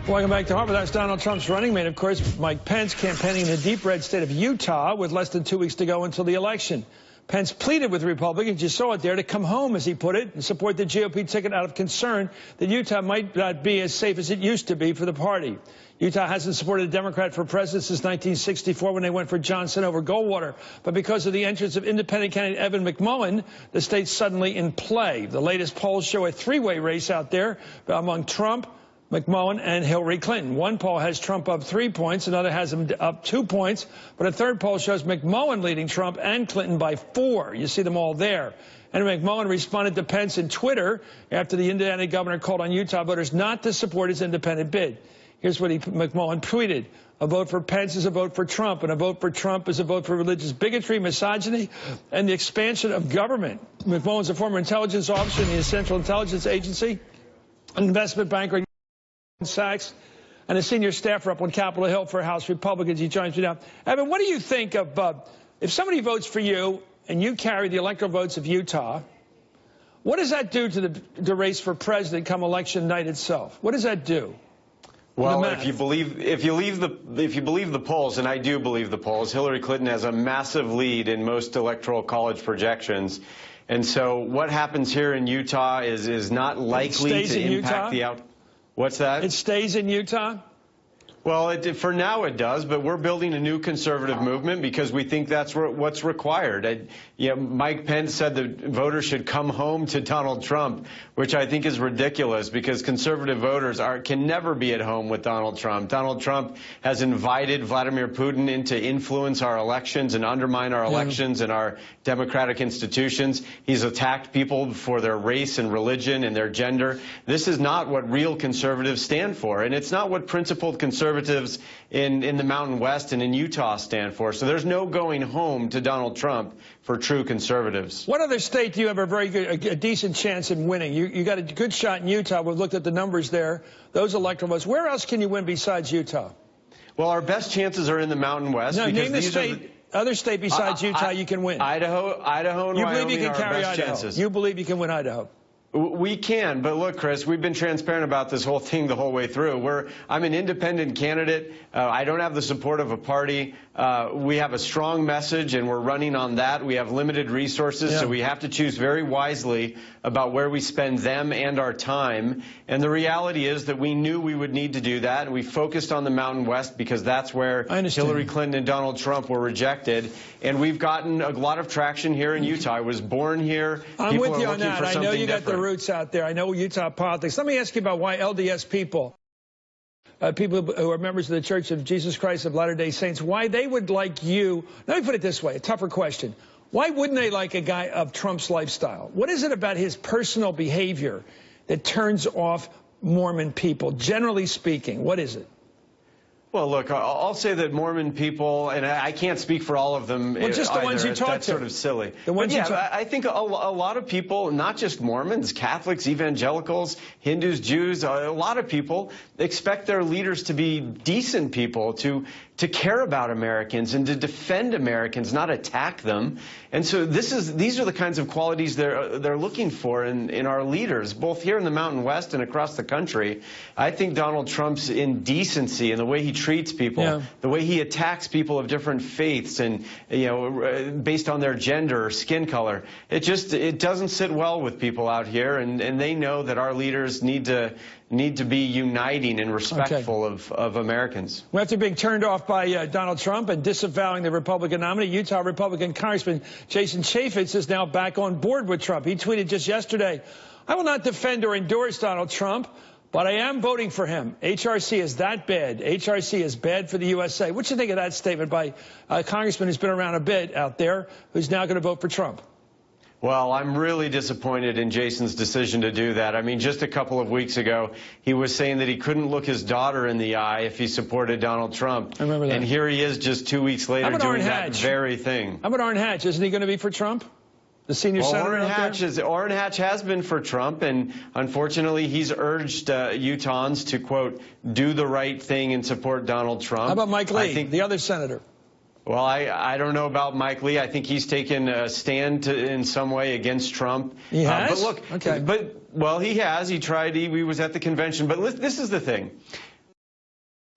Welcome back to Harvard. That's Donald Trump's running mate, of course, Mike Pence, campaigning in the deep red state of Utah with less than 2 weeks to go until the election. Pence pleaded with Republicans, you saw it there, to come home, as he put it, and support the GOP ticket out of concern that Utah might not be as safe as it used to be for the party. Utah hasn't supported a Democrat for president since 1964 when they went for Johnson over Goldwater. But because of the entrance of independent candidate Evan McMullin, the state's suddenly in play. The latest polls show a three-way race out there among Trump, McMullin, and Hillary Clinton. One poll has Trump up 3 points, another has him up 2 points, but a third poll shows McMullin leading Trump and Clinton by 4. You see them all there. And McMullin responded to Pence in Twitter after the Indiana governor called on Utah voters not to support his independent bid. Here's what McMullin tweeted. A vote for Pence is a vote for Trump, and a vote for Trump is a vote for religious bigotry, misogyny, and the expansion of government. McMullin's a former intelligence officer in the Central Intelligence Agency, an investment banker, Sachs, and a senior staffer up on Capitol Hill for House Republicans. He joins me now. Evan, what do you think of if somebody votes for you and you carry the electoral votes of Utah, what does that do to the race for president come election night itself? What does that do? Well, if you believe the polls, and I do believe the polls, Hillary Clinton has a massive lead in most electoral college projections. And so what happens here in Utah is not likely to impact the outcome. What's that? It stays in Utah? Well, for now it does, but we're building a new conservative movement because we think that's what's required. Mike Pence said that voters should come home to Donald Trump, which I think is ridiculous because conservative voters can never be at home with Donald Trump. Donald Trump has invited Vladimir Putin in to influence our elections and undermine our elections and our democratic institutions. He's attacked people for their race and religion and their gender. This is not what real conservatives stand for, and it's not what principled conservatives in the Mountain West and in Utah stand for. So there's no going home to Donald Trump for true conservatives. What other state do you have a decent chance in winning? You got a good shot in Utah. We've looked at the numbers there, those electoral votes. Where else can you win besides Utah? Well, our best chances are in the Mountain West. No, name the state. Other state besides Utah you can win. Idaho and you Wyoming believe you can carry Idaho. Chances. You believe you can win Idaho. We can, but look, Chris, we've been transparent about this whole thing the whole way through. I'm an independent candidate. I don't have the support of a party. We have a strong message, and we're running on that. We have limited resources, so we have to choose very wisely about where we spend them and our time. And the reality is that we knew we would need to do that, and we focused on the Mountain West because that's where Hillary Clinton and Donald Trump were rejected. And we've gotten a lot of traction here in Utah. I was born here. I'm with you on that. I know you got the roots out there. I know Utah politics. Let me ask you about why LDS people, people who are members of the Church of Jesus Christ of Latter-day Saints, why they would like you. Let me put it this way, a tougher question. Why wouldn't they like a guy of Trump's lifestyle? What is it about his personal behavior that turns off Mormon people, generally speaking? What is it? Well, look, I'll say that Mormon people, and I can't speak for all of them. Well, just the ones you talk to. That's sort of silly. The ones I think a lot of people, not just Mormons, Catholics, evangelicals, Hindus, Jews, a lot of people expect their leaders to be decent people, to care about Americans and to defend Americans, not attack them. And so these are the kinds of qualities they're looking for in our leaders, both here in the Mountain West and across the country. I think Donald Trump's indecency and the way he treats people, the way he attacks people of different faiths and based on their gender or skin color, it doesn't sit well with people out here, and they know that our leaders need to be uniting and respectful of Americans. Well, after being turned off by Donald Trump and disavowing the Republican nominee, Utah Republican Congressman Jason Chaffetz is now back on board with Trump. He tweeted just yesterday, "I will not defend or endorse Donald Trump, but I am voting for him. HRC is that bad. HRC is bad for the USA." What do you think of that statement by a congressman who's been around a bit out there, who's now going to vote for Trump? Well, I'm really disappointed in Jason's decision to do that. I mean, just a couple of weeks ago, he was saying that he couldn't look his daughter in the eye if he supported Donald Trump. I remember that. And here he is just 2 weeks later doing that very thing. How about Orrin Hatch? Isn't he going to be for Trump? The senior senator Orrin Hatch has been for Trump, and unfortunately he's urged Utahns to, quote, do the right thing and support Donald Trump. How about Mike Lee, the other senator? Well, I don't know about Mike Lee. I think he's taken a stand in some way against Trump. He has? But look, well, he has. He tried. He was at the convention. But this is the thing.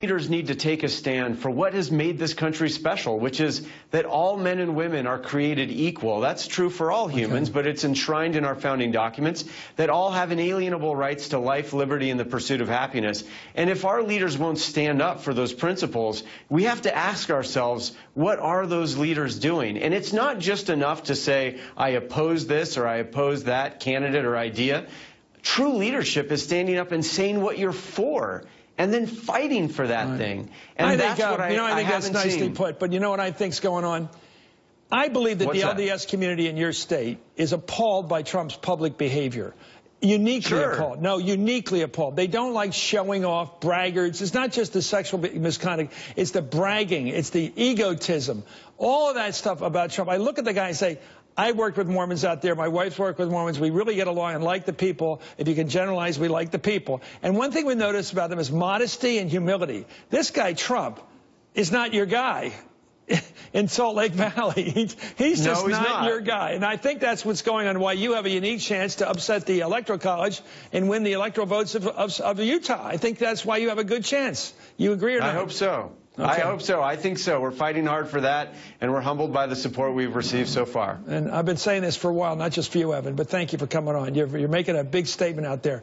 Leaders need to take a stand for what has made this country special, which is that all men and women are created equal. That's true for all humans, but it's enshrined in our founding documents that all have inalienable rights to life, liberty, and the pursuit of happiness. And if our leaders won't stand up for those principles, we have to ask ourselves, what are those leaders doing? And it's not just enough to say, I oppose this or I oppose that candidate or idea. True leadership is standing up and saying what you're for, and then fighting for that thing. And I that's think, what I think that's nicely seen. put. But you know what I think's going on? I believe that What's the that? LDS community in your state is appalled by Trump's public behavior. Uniquely appalled. No, uniquely appalled. They don't like showing off, braggarts. It's not just the sexual misconduct. It's the bragging. It's the egotism. All of that stuff about Trump. I look at the guy and say, I worked with Mormons out there. My wife's worked with Mormons. We really get along and like the people. If you can generalize, we like the people. And one thing we notice about them is modesty and humility. This guy, Trump, is not your guy in Salt Lake Valley. He's just not your guy. And I think that's what's going on, why you have a unique chance to upset the Electoral College and win the electoral votes of Utah. I think that's why you have a good chance. You agree or not? I hope so. Okay. I hope so. I think so. We're fighting hard for that, and we're humbled by the support we've received so far. And I've been saying this for a while, not just for you, Evan, but thank you for coming on. You're making a big statement out there.